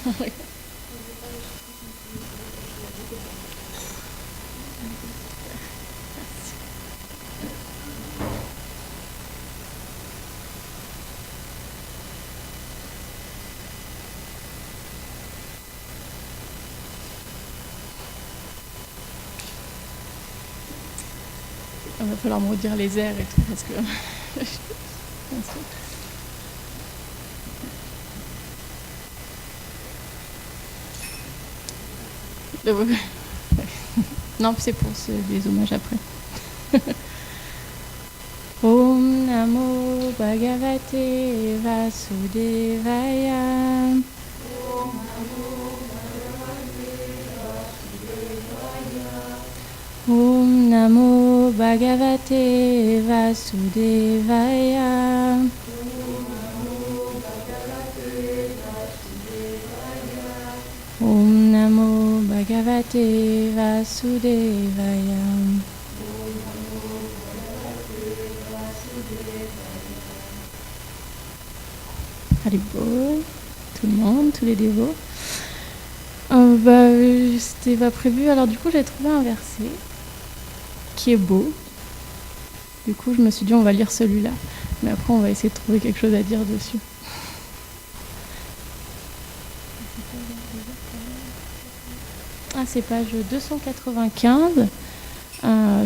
Il va falloir me redire les airs et tout parce que. Non, c'est pour les hommages après. Om Namo Bhagavate Vasudevaya. Om Namo Bhagavate Vasudevaya. Om Namo Bhagavate Vasudevaya. Haribol, tout le monde, tous les dévots. C'était pas prévu, alors du coup j'ai trouvé un verset qui est beau. Du coup je me suis dit on va lire celui-là, mais après on va essayer de trouver quelque chose à dire dessus. Ah, c'est page 295,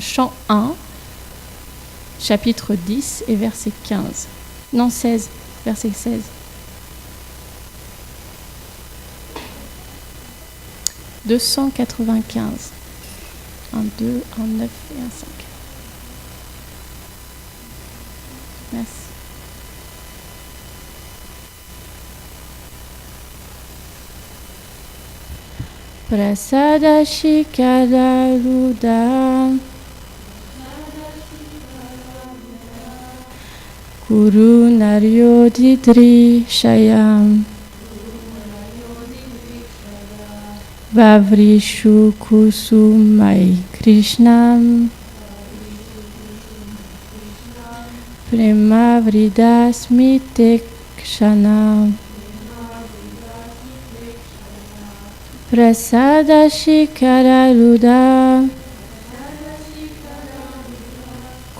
chant 1, chapitre 10 et verset 15. Non, 16, verset 16. 295. 1, 2, 1, 9 et 1, 5. Merci. Prasada Shikadaruda Guru Naryodidri Shayam Vavrishu Kusumai Krishnam Prema Vridasmite Kshanam Prasada Shikararuda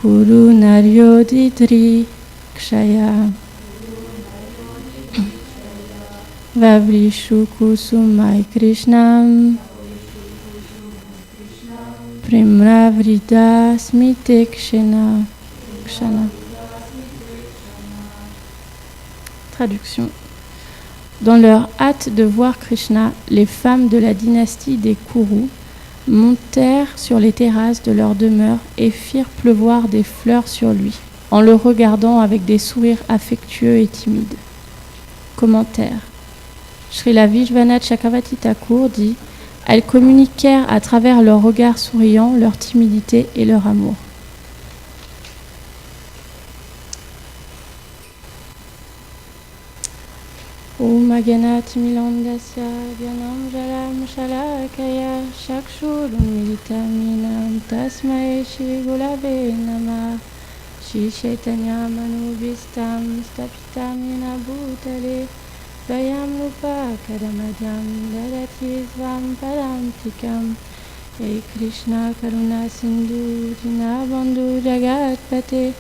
Guru Naryodidri Kshaya Vavrishu Kusumai Krishnam Premravrida Smite Kshana. Traduction. Dans leur hâte de voir Krishna, les femmes de la dynastie des Kuru montèrent sur les terrasses de leur demeure et firent pleuvoir des fleurs sur lui, en le regardant avec des sourires affectueux et timides. Commentaire. Srila Vishwanath Chakravarti Thakur dit « Elles communiquèrent à travers leurs regards souriants, leur timidité et leur amour. » Om Aganati Milandasya Gyanam Jalam Shalakaya Shakshurun Militaminam Tasmae Shri Gulave Namah Shri Chaitanya Manubhistam Stapitamina Bhutale Vayam Rupa Kadamadyam Dadati Svam Padantikam Hey Krishna Karuna Sindhu Dinabandhu Jagatpate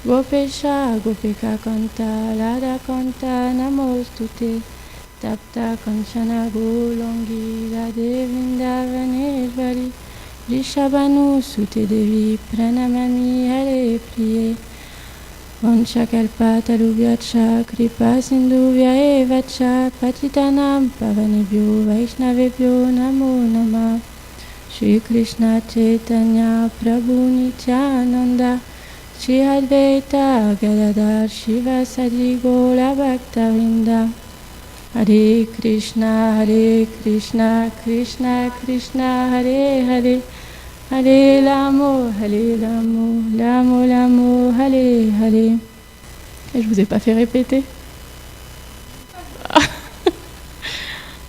Gopesha Gopika Kanta Radha Kanta Namostute Tapta Kanchana Golongi Radhe Vrindavaneshvari Rishabhanu Sute Devi Pranamami Hare Priye Vanchakalpa Tarubhyacha Kripa Sindhuvya Evacha Patitanam Pavanebhyo Vaishnavebhyo Namo Namah Shri Krishna Chaitanya Prabhu Nityananda Shri Advaita Gadadhar Shivasadi Gaura Bhaktavinda Hare Krishna Krishna Krishna Hare Hare Hare Ramo Ramo Ramo Hare Hare. Et je vous ai pas fait répéter.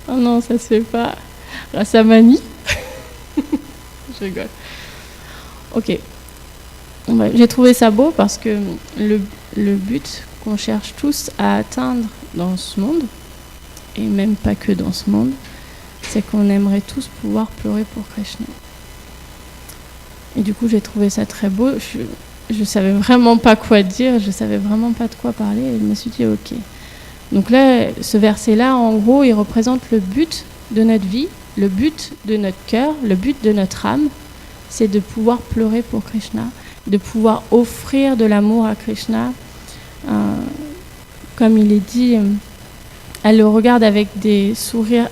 Oh non, ça se fait pas. Rasamani. Je rigole. Ok. J'ai trouvé ça beau parce que le but qu'on cherche tous à atteindre dans ce monde et même pas que dans ce monde, c'est qu'on aimerait tous pouvoir pleurer pour Krishna. Et du coup, j'ai trouvé ça très beau. Je savais vraiment pas quoi dire, je savais vraiment pas de quoi parler, et je me suis dit ok. Donc là, ce verset-là, en gros, il représente le but de notre vie, le but de notre cœur, le but de notre âme, c'est de pouvoir pleurer pour Krishna, de pouvoir offrir de l'amour à Krishna. Comme il est dit, elle le regarde avec des sourires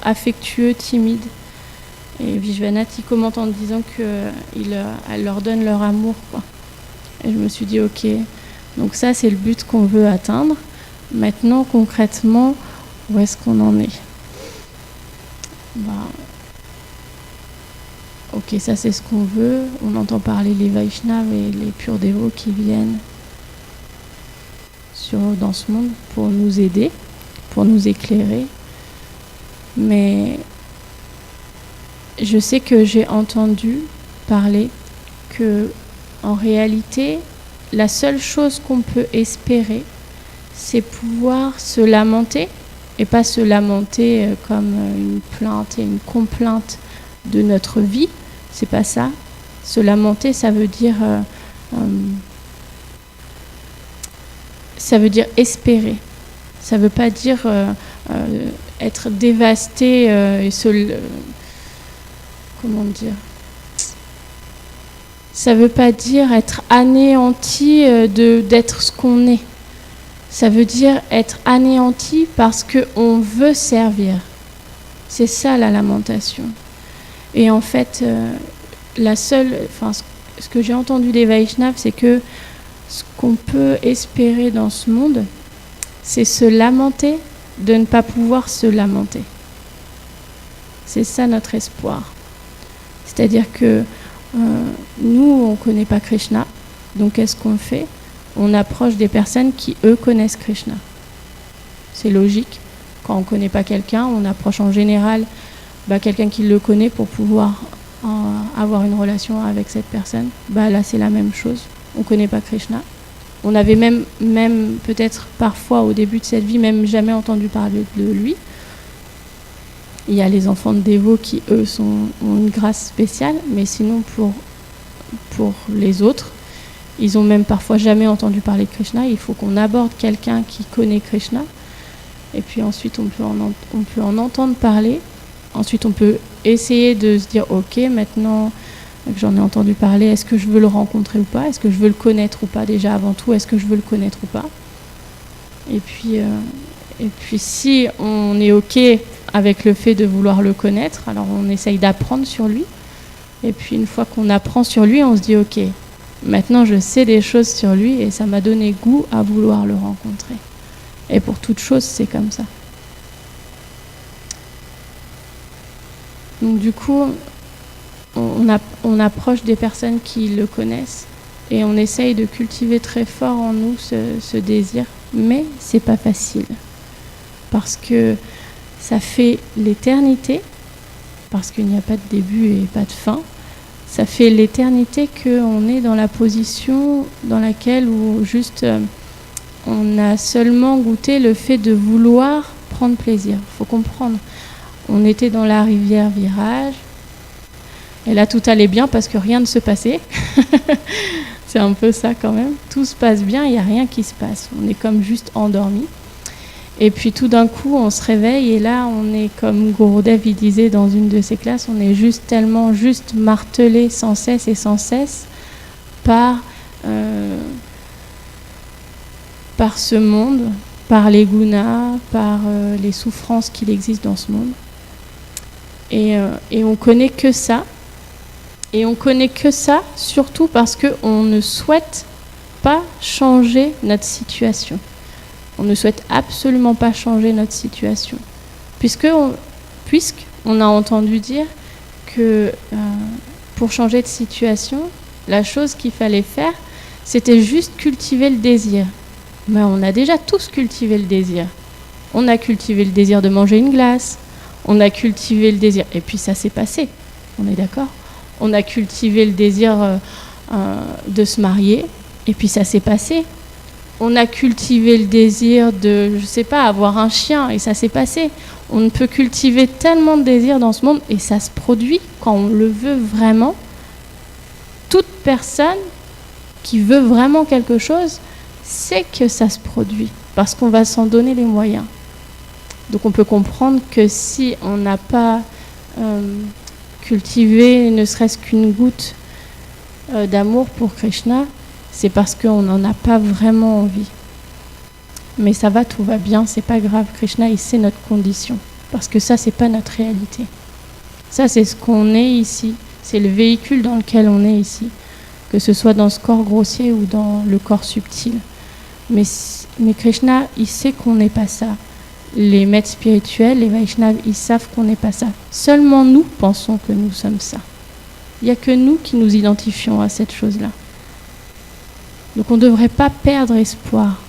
affectueux, timides. Et Vishwanath, il commente en disant qu'elle leur donne leur amour, quoi. Et je me suis dit, ok, donc ça, c'est le but qu'on veut atteindre. Maintenant, concrètement, où est-ce qu'on en est ? Ok, ça, c'est ce qu'on veut. On entend parler les Vaishnavas et les purs dévots qui viennent dans ce monde pour nous aider, pour nous éclairer. Mais je sais que j'ai entendu parler que, en réalité, la seule chose qu'on peut espérer, c'est pouvoir se lamenter, et pas se lamenter comme une plainte et une complainte de notre vie. C'est pas ça. Se lamenter, ça veut dire espérer. Ça veut pas dire être dévasté et comment dire ? Ça veut pas dire être anéanti d'être ce qu'on est. Ça veut dire être anéanti parce qu'on veut servir. C'est ça la lamentation. Et en fait, ce que j'ai entendu des Vaishnavas, c'est que ce qu'on peut espérer dans ce monde, c'est se lamenter de ne pas pouvoir se lamenter. C'est ça notre espoir. C'est-à-dire que nous, on ne connaît pas Krishna, donc qu'est-ce qu'on fait ? On approche des personnes qui, eux, connaissent Krishna. C'est logique. Quand on ne connaît pas quelqu'un, on approche en général quelqu'un qui le connaît pour pouvoir avoir une relation avec cette personne. Là, c'est la même chose. On ne connaît pas Krishna. On avait même peut-être parfois au début de cette vie, même jamais entendu parler de lui. Il y a les enfants de dévots qui, eux, ont une grâce spéciale, mais sinon pour les autres, ils ont même parfois jamais entendu parler de Krishna. Il faut qu'on aborde quelqu'un qui connaît Krishna, et puis ensuite on peut en entendre parler. Ensuite, on peut essayer de se dire, ok, maintenant que j'en ai entendu parler, est-ce que je veux le rencontrer ou pas ? Est-ce que je veux le connaître ou pas ? Déjà, avant tout, est-ce que je veux le connaître ou pas ? Et puis, si on est ok avec le fait de vouloir le connaître, alors on essaye d'apprendre sur lui. Et puis, une fois qu'on apprend sur lui, on se dit, ok, maintenant je sais des choses sur lui et ça m'a donné goût à vouloir le rencontrer. Et pour toute chose, c'est comme ça. Donc du coup, on approche des personnes qui le connaissent et on essaye de cultiver très fort en nous ce désir. Mais c'est pas facile parce que ça fait l'éternité, parce qu'il n'y a pas de début et pas de fin. Ça fait l'éternité qu'on est dans la position dans laquelle où juste on a seulement goûté le fait de vouloir prendre plaisir. Il faut comprendre. On était dans la rivière Virage, et là tout allait bien parce que rien ne se passait. C'est un peu ça quand même. Tout se passe bien, il n'y a rien qui se passe. On est comme juste endormi. Et puis tout d'un coup, on se réveille et là, on est comme Gurudev, il disait dans une de ses classes, on est tellement martelé sans cesse et sans cesse par ce monde, par les gunas, par les souffrances qu'il existe dans ce monde. Et on connaît que ça. Et on connaît que ça, surtout parce qu'on ne souhaite pas changer notre situation. On ne souhaite absolument pas changer notre situation. Puisqu'on a entendu dire que pour changer de situation, la chose qu'il fallait faire, c'était juste cultiver le désir. Mais on a déjà tous cultivé le désir. On a cultivé le désir de manger une glace. On a cultivé le désir. Et puis ça s'est passé. On est d'accord ? On a cultivé le désir de se marier. Et puis ça s'est passé. on a cultivé le désir de, je sais pas, avoir un chien et ça s'est passé. On peut cultiver tellement de désirs dans ce monde et ça se produit quand on le veut vraiment. Toute personne qui veut vraiment quelque chose sait que ça se produit parce qu'on va s'en donner les moyens. Donc on peut comprendre que si on n'a pas cultivé ne serait-ce qu'une goutte d'amour pour Krishna, c'est parce qu'on n'en a pas vraiment envie. Mais ça va, tout va bien, c'est pas grave. Krishna, il sait notre condition. Parce que ça, c'est pas notre réalité. Ça, c'est ce qu'on est ici. C'est le véhicule dans lequel on est ici. Que ce soit dans ce corps grossier ou dans le corps subtil. Mais Krishna, il sait qu'on n'est pas ça. Les maîtres spirituels, les Vaishnavas, ils savent qu'on n'est pas ça. Seulement nous pensons que nous sommes ça. Il n'y a que nous qui nous identifions à cette chose-là. Donc on ne devrait pas perdre espoir.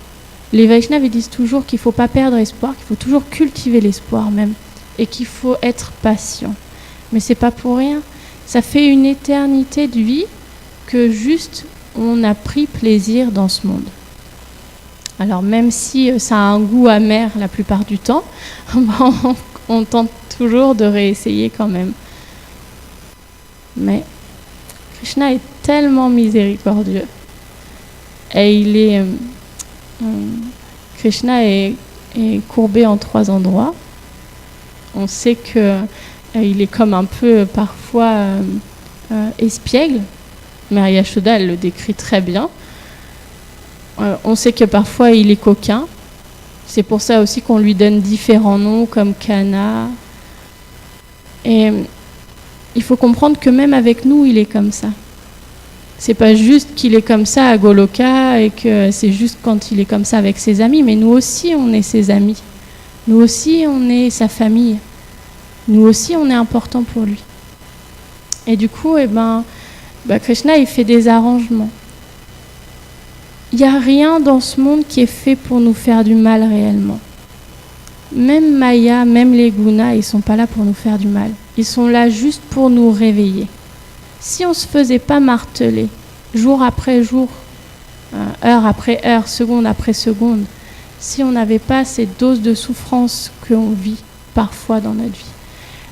Les Vaishnavas disent toujours qu'il ne faut pas perdre espoir, qu'il faut toujours cultiver l'espoir même, et qu'il faut être patient. Mais ce n'est pas pour rien. Ça fait une éternité de vie que juste on a pris plaisir dans ce monde. Alors même si ça a un goût amer la plupart du temps, on tente toujours de réessayer quand même. Mais Krishna est tellement miséricordieux. Et il est... Krishna est courbé en 3 endroits. On sait qu'il est comme un peu parfois espiègle. Mère Yashoda, elle le décrit très bien. On sait que parfois il est coquin. C'est pour ça aussi qu'on lui donne différents noms comme Kana. Et il faut comprendre que même avec nous, il est comme ça. C'est pas juste qu'il est comme ça à Goloka et que c'est juste quand il est comme ça avec ses amis, mais nous aussi on est ses amis. Nous aussi on est sa famille. Nous aussi on est important pour lui. Et du coup, Krishna il fait des arrangements. Il n'y a rien dans ce monde qui est fait pour nous faire du mal réellement. Même Maya, même les gunas, ils ne sont pas là pour nous faire du mal. Ils sont là juste pour nous réveiller. Si on ne se faisait pas marteler, jour après jour, heure après heure, seconde après seconde, si on n'avait pas cette dose de souffrance qu'on vit parfois dans notre vie,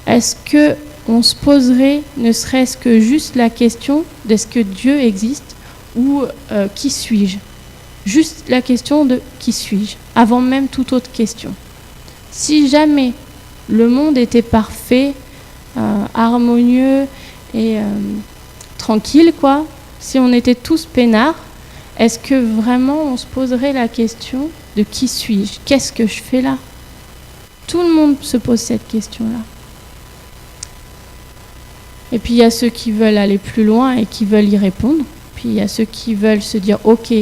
est-ce qu'on se poserait ne serait-ce que juste la question d'est-ce que Dieu existe ou qui suis-je ? Juste la question de qui suis-je, avant même toute autre question. Si jamais le monde était parfait, harmonieux et tranquille, quoi, si on était tous peinards, est-ce que vraiment on se poserait la question de qui suis-je ? Qu'est-ce que je fais là ? Tout le monde se pose cette question-là. Et puis il y a ceux qui veulent aller plus loin et qui veulent y répondre. Puis il y a ceux qui veulent se dire ok,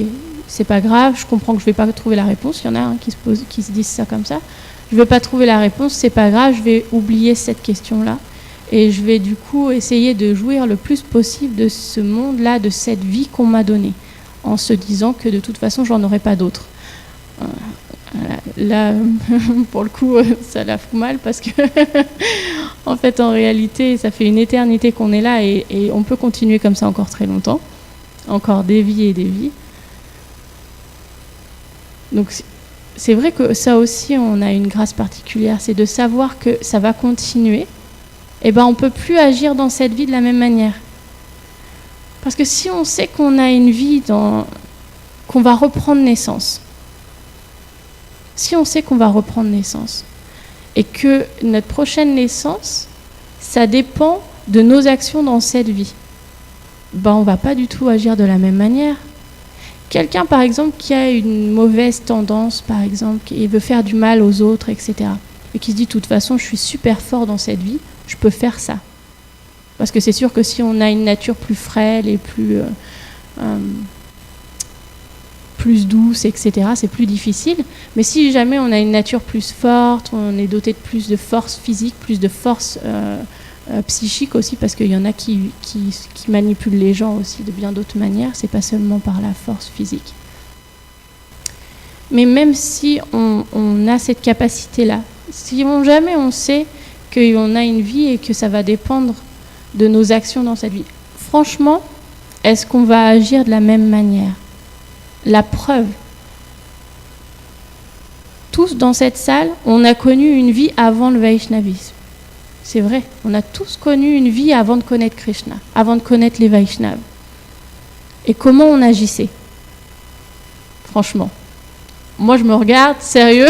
c'est pas grave, je comprends que je vais pas trouver la réponse. Il y en a qui se disent ça comme ça. Je vais pas trouver la réponse, c'est pas grave, je vais oublier cette question-là. Et je vais du coup essayer de jouir le plus possible de ce monde-là, de cette vie qu'on m'a donnée, en se disant que de toute façon, j'en aurai pas d'autre. Là, pour le coup, ça la fout mal parce que, en fait, en réalité, ça fait une éternité qu'on est là et on peut continuer comme ça encore très longtemps, encore des vies et des vies. Donc, c'est vrai que ça aussi, on a une grâce particulière, c'est de savoir que ça va continuer. Eh ben, on ne peut plus agir dans cette vie de la même manière. Parce que si on sait qu'on a une vie qu'on va reprendre naissance, si on sait qu'on va reprendre naissance, et que notre prochaine naissance, ça dépend de nos actions dans cette vie, ben, on ne va pas du tout agir de la même manière. Quelqu'un, par exemple, qui a une mauvaise tendance, par exemple, qui veut faire du mal aux autres, etc., et qui se dit, de toute façon, je suis super fort dans cette vie, je peux faire ça. Parce que c'est sûr que si on a une nature plus frêle et plus douce, etc., c'est plus difficile. Mais si jamais on a une nature plus forte, on est doté de plus de force physique, plus de force psychique aussi, parce qu'il y en a qui manipulent les gens aussi de bien d'autres manières, c'est pas seulement par la force physique. Mais même si on a cette capacité-là, si jamais on sait qu'on a une vie et que ça va dépendre de nos actions dans cette vie, franchement, est-ce qu'on va agir de la même manière ? La preuve, tous dans cette salle, on a connu une vie avant le Vaishnavisme. C'est vrai, on a tous connu une vie avant de connaître Krishna, avant de connaître les Vaishnavas. Et comment on agissait? Franchement. Moi, je me regarde, sérieux.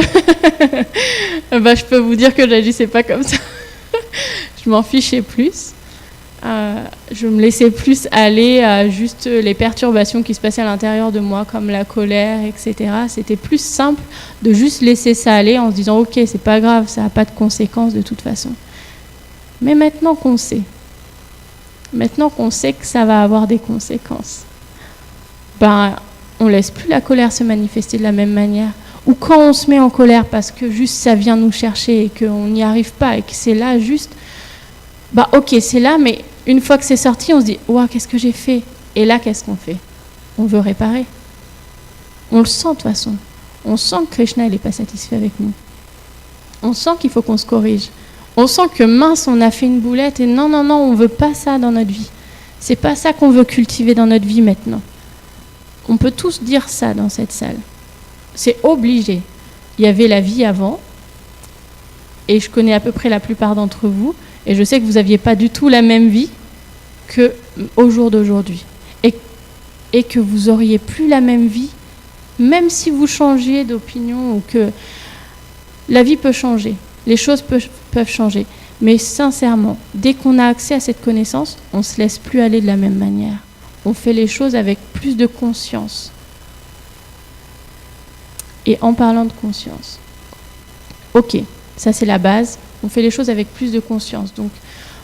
Je peux vous dire que je n'agissais pas comme ça. Je m'en fichais plus. Je me laissais plus aller à juste les perturbations qui se passaient à l'intérieur de moi, comme la colère, etc. C'était plus simple de juste laisser ça aller en se disant « Ok, c'est pas grave, ça n'a pas de conséquences de toute façon. » Mais maintenant qu'on sait que ça va avoir des conséquences, on laisse plus la colère se manifester de la même manière. Ou quand on se met en colère parce que juste ça vient nous chercher et qu'on n'y arrive pas et que c'est là juste, ok, c'est là, mais une fois que c'est sorti, on se dit, ouah, qu'est-ce que j'ai fait? Et là, qu'est-ce qu'on fait? On veut réparer. On le sent de toute façon. On sent que Krishna, il n'est pas satisfait avec nous. On sent qu'il faut qu'on se corrige. On sent que mince, on a fait une boulette et non, on ne veut pas ça dans notre vie. C'est pas ça qu'on veut cultiver dans notre vie maintenant. On peut tous dire ça dans cette salle. C'est obligé. Il y avait la vie avant, et je connais à peu près la plupart d'entre vous, et je sais que vous n'aviez pas du tout la même vie qu'au jour d'aujourd'hui. Et que vous n'auriez plus la même vie, même si vous changiez d'opinion, ou que la vie peut changer, les choses peuvent changer. Mais sincèrement, dès qu'on a accès à cette connaissance, on ne se laisse plus aller de la même manière. On fait les choses avec plus de conscience. Et en parlant de conscience, ok, ça c'est la base, on fait les choses avec plus de conscience. Donc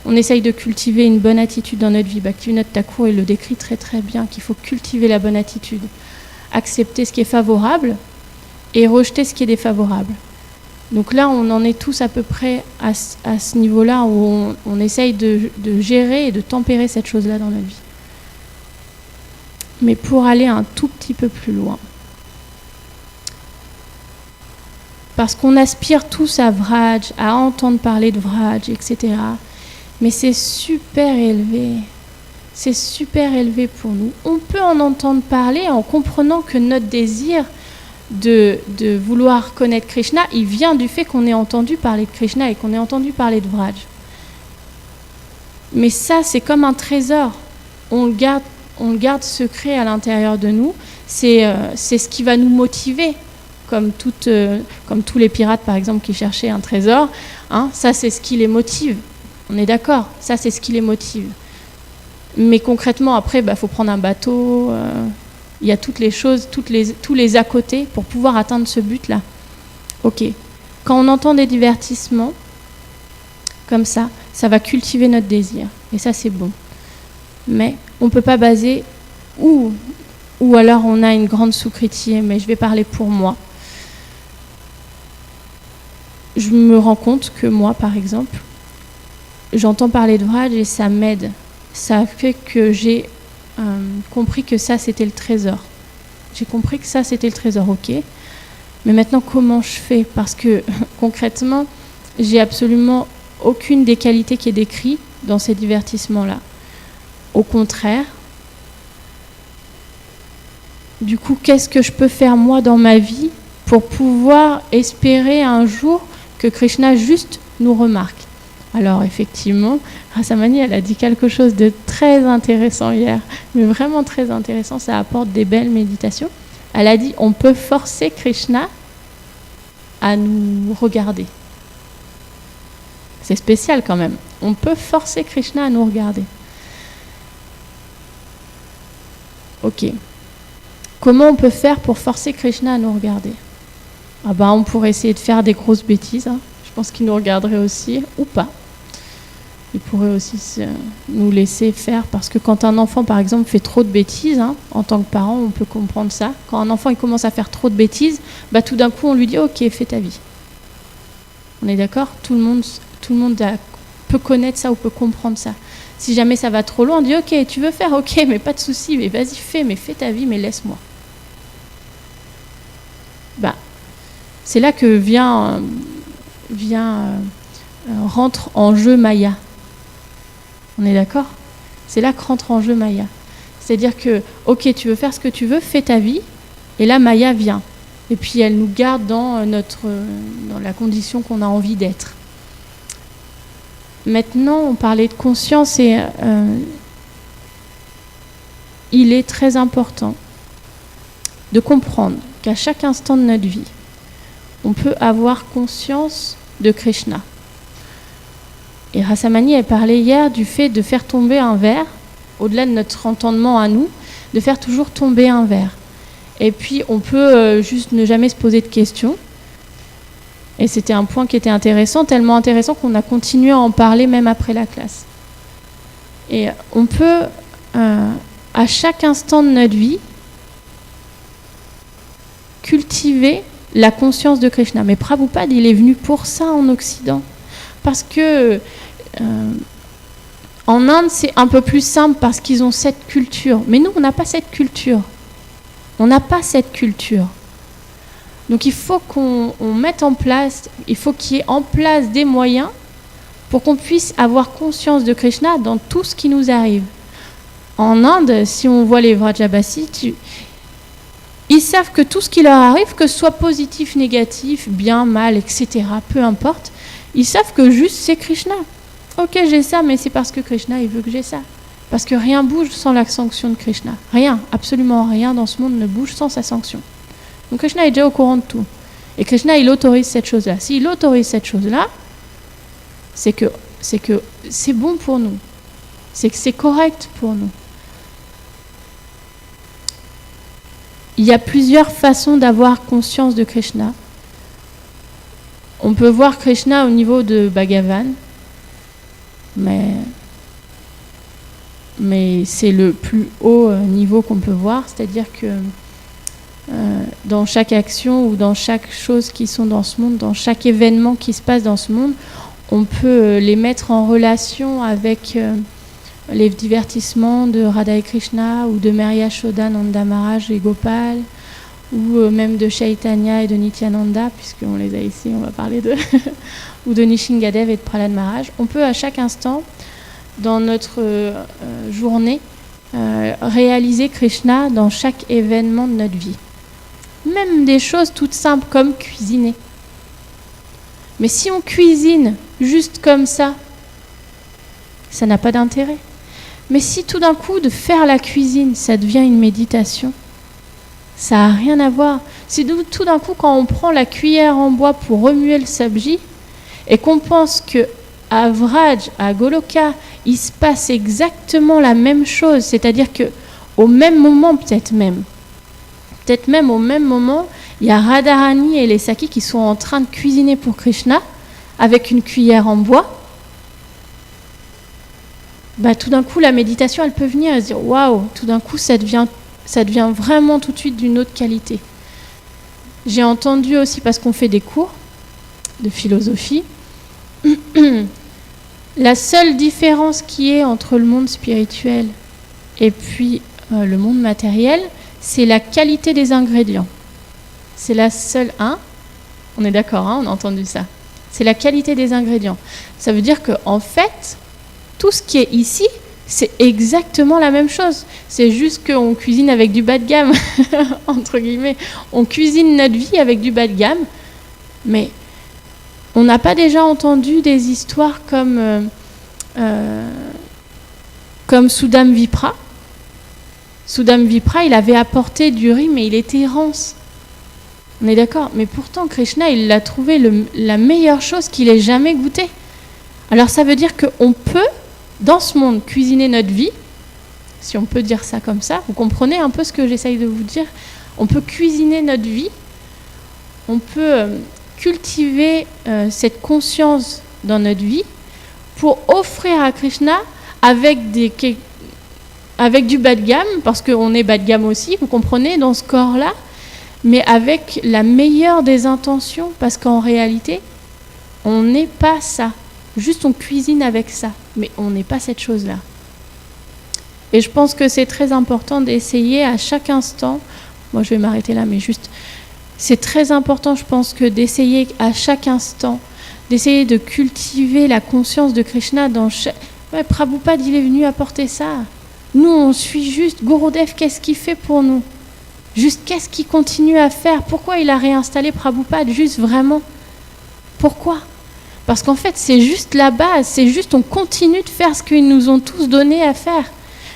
on essaye de cultiver une bonne attitude dans notre vie. Bhaktivinoda Thakur, il le décrit très très bien, qu'il faut cultiver la bonne attitude, accepter ce qui est favorable et rejeter ce qui est défavorable. Donc là, on en est tous à peu près à ce niveau-là où on essaye de gérer et de tempérer cette chose-là dans notre vie. Mais pour aller un tout petit peu plus loin, parce qu'on aspire tous à Vraj, à entendre parler de Vraj, etc. Mais c'est super élevé. C'est super élevé pour nous. On peut en entendre parler en comprenant que notre désir de vouloir connaître Krishna, il vient du fait qu'on ait entendu parler de Krishna et qu'on ait entendu parler de Vraj. Mais ça, c'est comme un trésor. On le garde secret à l'intérieur de nous. C'est ce qui va nous motiver. Comme tous les pirates, par exemple, qui cherchaient un trésor. Ça, c'est ce qui les motive. On est d'accord? Ça, c'est ce qui les motive. Mais concrètement, après, faut prendre un bateau. Il y a toutes les choses, tous les à côté pour pouvoir atteindre ce but-là. Ok. Quand on entend des divertissements, comme ça va cultiver notre désir. Et ça, c'est bon. Mais on ne peut pas baser ou alors on a une grande soukriti, mais je vais parler pour moi. Je me rends compte que moi, par exemple, j'entends parler de Vraj et ça m'aide. Ça a fait que j'ai compris que ça, c'était le trésor. J'ai compris que ça, c'était le trésor, ok. Mais maintenant, comment je fais? Parce que, concrètement, j'ai absolument aucune des qualités qui est décrite dans ces divertissements-là. Au contraire. Du coup, qu'est-ce que je peux faire, moi, dans ma vie pour pouvoir espérer un jour que Krishna juste nous remarque? Alors effectivement, Rasamani, elle a dit quelque chose de très intéressant hier, mais vraiment très intéressant, ça apporte des belles méditations. Elle a dit, on peut forcer Krishna à nous regarder. C'est spécial quand même. On peut forcer Krishna à nous regarder. Ok. Comment on peut faire pour forcer Krishna à nous regarder? On pourrait essayer de faire des grosses bêtises. Je pense qu'il nous regarderait aussi, ou pas. Il pourrait aussi nous laisser faire, parce que quand un enfant, par exemple, fait trop de bêtises, en tant que parent, on peut comprendre ça. Quand un enfant il commence à faire trop de bêtises, tout d'un coup, on lui dit « Ok, fais ta vie ». On est d'accord? Tout le monde peut connaître ça ou peut comprendre ça. Si jamais ça va trop loin, on dit « Ok, tu veux faire? Ok, mais pas de souci, mais vas-y, fais ta vie, mais laisse-moi ». C'est là que rentre en jeu Maya. On est d'accord? C'est là que rentre en jeu Maya. C'est-à-dire que, ok, tu veux faire ce que tu veux, fais ta vie, et là Maya vient. Et puis elle nous garde dans la condition qu'on a envie d'être. Maintenant, on parlait de conscience et il est très important de comprendre qu'à chaque instant de notre vie, on peut avoir conscience de Krishna. Et Rasamani, elle parlait hier du fait de faire tomber un verre, au-delà de notre entendement à nous, de faire toujours tomber un verre. Et puis, on peut juste ne jamais se poser de questions. Et c'était un point qui était intéressant, tellement intéressant qu'on a continué à en parler même après la classe. Et on peut, à chaque instant de notre vie, cultiver la conscience de Krishna. Mais Prabhupada, il est venu pour ça en Occident. Parce que en Inde, c'est un peu plus simple parce qu'ils ont cette culture. Mais nous, on n'a pas cette culture. On n'a pas cette culture. Donc il faut qu'on mette en place, il faut qu'il y ait en place des moyens pour qu'on puisse avoir conscience de Krishna dans tout ce qui nous arrive. En Inde, si on voit les Vrajabasis, ils savent que tout ce qui leur arrive, que ce soit positif, négatif, bien, mal, etc., peu importe, ils savent que juste c'est Krishna. Ok, j'ai ça, mais c'est parce que Krishna, il veut que j'ai ça. Parce que rien bouge sans la sanction de Krishna. Rien, absolument rien dans ce monde ne bouge sans sa sanction. Donc Krishna est déjà au courant de tout. Et Krishna, il autorise cette chose-là. S'il autorise cette chose-là, c'est que c'est bon pour nous. C'est que c'est correct pour nous. Il y a plusieurs façons d'avoir conscience de Krishna. On peut voir Krishna au niveau de Bhagavan, mais c'est le plus haut niveau qu'on peut voir, c'est-à-dire que dans chaque action ou dans chaque chose qui sont dans ce monde, dans chaque événement qui se passe dans ce monde, on peut les mettre en relation avec les divertissements de Radha et Krishna ou de Mary Yashoda, Nanda Maharaj et Gopal, ou même de Chaitanya et de Nityananda, puisqu'on les a ici, on va parler d'eux, ou de Nishingadev et de Prahlad Maharaj. On peut à chaque instant, dans notre journée, réaliser Krishna dans chaque événement de notre vie. Même des choses toutes simples comme cuisiner. Mais si on cuisine juste comme ça n'a pas d'intérêt. Mais si tout d'un coup, de faire la cuisine, ça devient une méditation, ça n'a rien à voir. Si tout d'un coup, quand on prend la cuillère en bois pour remuer le sabji, et qu'on pense qu'à Vraj, à Goloka, il se passe exactement la même chose, c'est-à-dire qu'au même moment, peut-être même au même moment, il y a Radharani et les Sakis qui sont en train de cuisiner pour Krishna avec une cuillère en bois. Tout d'un coup, la méditation, elle peut venir et se dire « Waouh !» Tout d'un coup, ça devient vraiment tout de suite d'une autre qualité. J'ai entendu aussi, parce qu'on fait des cours de philosophie, la seule différence qui est entre le monde spirituel et puis le monde matériel, c'est la qualité des ingrédients. C'est la seule... on est d'accord, on a entendu ça. C'est la qualité des ingrédients. Ça veut dire qu'en fait, tout ce qui est ici, c'est exactement la même chose. C'est juste qu'on cuisine avec du bas de gamme, entre guillemets. On cuisine notre vie avec du bas de gamme, mais on n'a pas déjà entendu des histoires comme Sudam Vipra. Sudam Vipra, il avait apporté du riz, mais il était rance. On est d'accord ? Mais pourtant, Krishna, il l'a trouvé la meilleure chose qu'il ait jamais goûtée. Alors ça veut dire qu'on peut, dans ce monde, cuisiner notre vie, si on peut dire ça comme ça. Vous comprenez un peu ce que j'essaye de vous dire ? On peut cuisiner notre vie, on peut cultiver cette conscience dans notre vie pour offrir à Krishna avec du bas de gamme, parce qu'on est bas de gamme aussi, vous comprenez, dans ce corps-là, mais avec la meilleure des intentions, parce qu'en réalité, on n'est pas ça. Juste on cuisine avec ça, mais on n'est pas cette chose-là. Et je pense que c'est très important d'essayer à chaque instant, moi je vais m'arrêter là, mais juste, c'est très important, je pense, que d'essayer à chaque instant, d'essayer de cultiver la conscience de Krishna dans chaque... Ouais, Prabhupada, il est venu apporter ça. Nous, on suit juste Gurudev, qu'est-ce qu'il fait pour nous ? Juste qu'est-ce qu'il continue à faire? Pourquoi il a réinstallé Prabhupada? Juste vraiment. Pourquoi? Parce qu'en fait, c'est juste la base. C'est juste on continue de faire ce qu'ils nous ont tous donné à faire.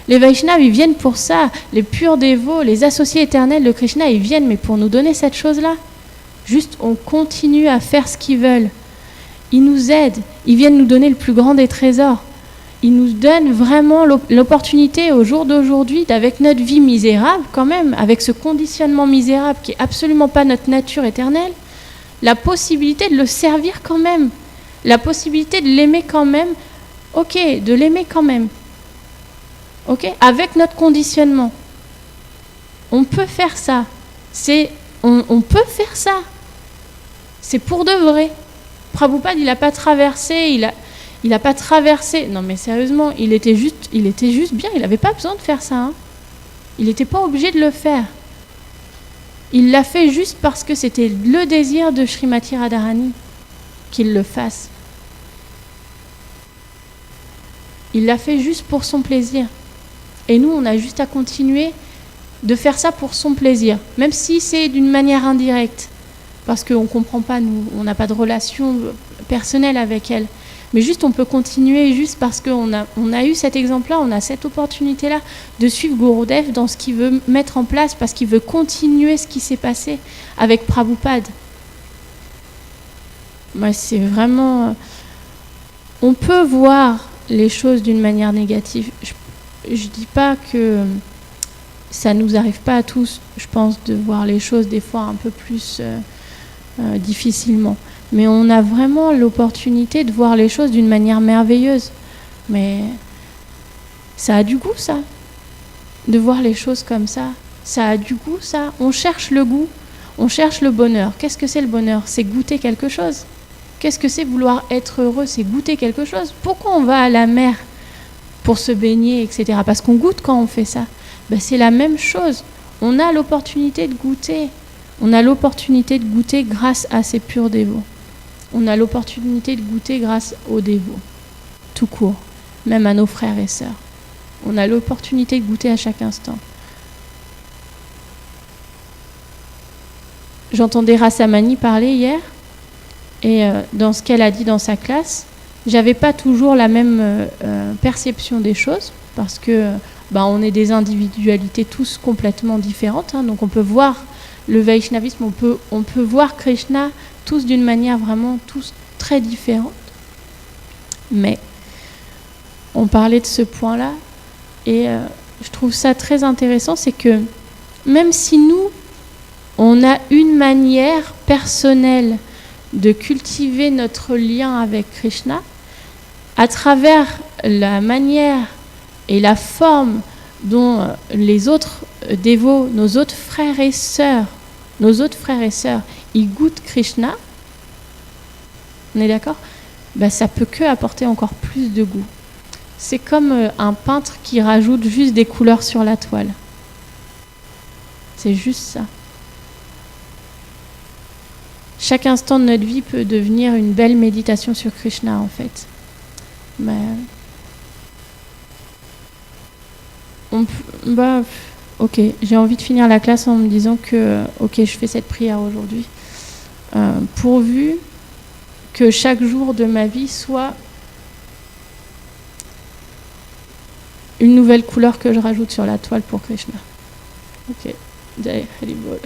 Les Vaishnavas, ils viennent pour ça. Les purs dévots, les associés éternels de Krishna, ils viennent mais pour nous donner cette chose-là. Juste on continue à faire ce qu'ils veulent. Ils nous aident. Ils viennent nous donner le plus grand des trésors. Ils nous donnent vraiment l'opportunité au jour d'aujourd'hui, avec notre vie misérable quand même, avec ce conditionnement misérable qui n'est absolument pas notre nature éternelle, la possibilité de le servir quand même, la possibilité de l'aimer quand même, ok, de l'aimer quand même, ok, avec notre conditionnement. On peut faire ça, on peut faire ça, c'est pour de vrai. Prabhupada, il n'a pas traversé, il n'a pas traversé. Non mais sérieusement, il était juste bien. Il n'avait pas besoin de faire ça. Hein. Il n'était pas obligé de le faire. Il l'a fait juste parce que c'était le désir de Srimati Radharani qu'il le fasse. Il l'a fait juste pour son plaisir. Et nous, on a juste à continuer de faire ça pour son plaisir, même si c'est d'une manière indirecte, parce qu'on ne comprend pas, nous, on n'a pas de relation personnelle avec elle. Mais juste, on peut continuer juste parce qu'on a eu cet exemple-là, on a cette opportunité-là de suivre Gurudev dans ce qu'il veut mettre en place, parce qu'il veut continuer ce qui s'est passé avec Prabhupada. Moi, c'est vraiment... On peut voir les choses d'une manière négative. Je ne dis pas que ça ne nous arrive pas à tous, je pense, de voir les choses des fois un peu plus difficilement. Mais on a vraiment l'opportunité de voir les choses d'une manière merveilleuse. Mais ça a du goût, ça, de voir les choses comme ça. Ça a du goût, ça. On cherche le goût, on cherche le bonheur. Qu'est-ce que c'est le bonheur? C'est goûter quelque chose. Qu'est-ce que c'est vouloir être heureux? C'est goûter quelque chose. Pourquoi on va à la mer pour se baigner, etc. Parce qu'on goûte quand on fait ça. Ben, c'est la même chose. On a l'opportunité de goûter. On a l'opportunité de goûter grâce à ces purs dévots. On a l'opportunité de goûter grâce aux dévots, tout court, même à nos frères et sœurs. On a l'opportunité de goûter à chaque instant. J'entendais Rasamani parler hier, et dans ce qu'elle a dit dans sa classe, j'avais pas toujours la même perception des choses, parce que on est des individualités tous complètement différentes, hein, donc on peut voir le Vaishnavisme, on peut voir Krishna tous d'une manière vraiment tous très différente. Mais on parlait de ce point-là, et je trouve ça très intéressant, c'est que même si nous, on a une manière personnelle de cultiver notre lien avec Krishna, à travers la manière et la forme dont les autres dévots, nos autres frères et sœurs, ils goûtent Krishna, on est d'accord? Ça peut que apporter encore plus de goût. C'est comme un peintre qui rajoute juste des couleurs sur la toile. C'est juste ça. Chaque instant de notre vie peut devenir une belle méditation sur Krishna, en fait. Ok, j'ai envie de finir la classe en me disant que, ok, je fais cette prière aujourd'hui. Pourvu que chaque jour de ma vie soit une nouvelle couleur que je rajoute sur la toile pour Krishna. Ok, Jai Hari Bol.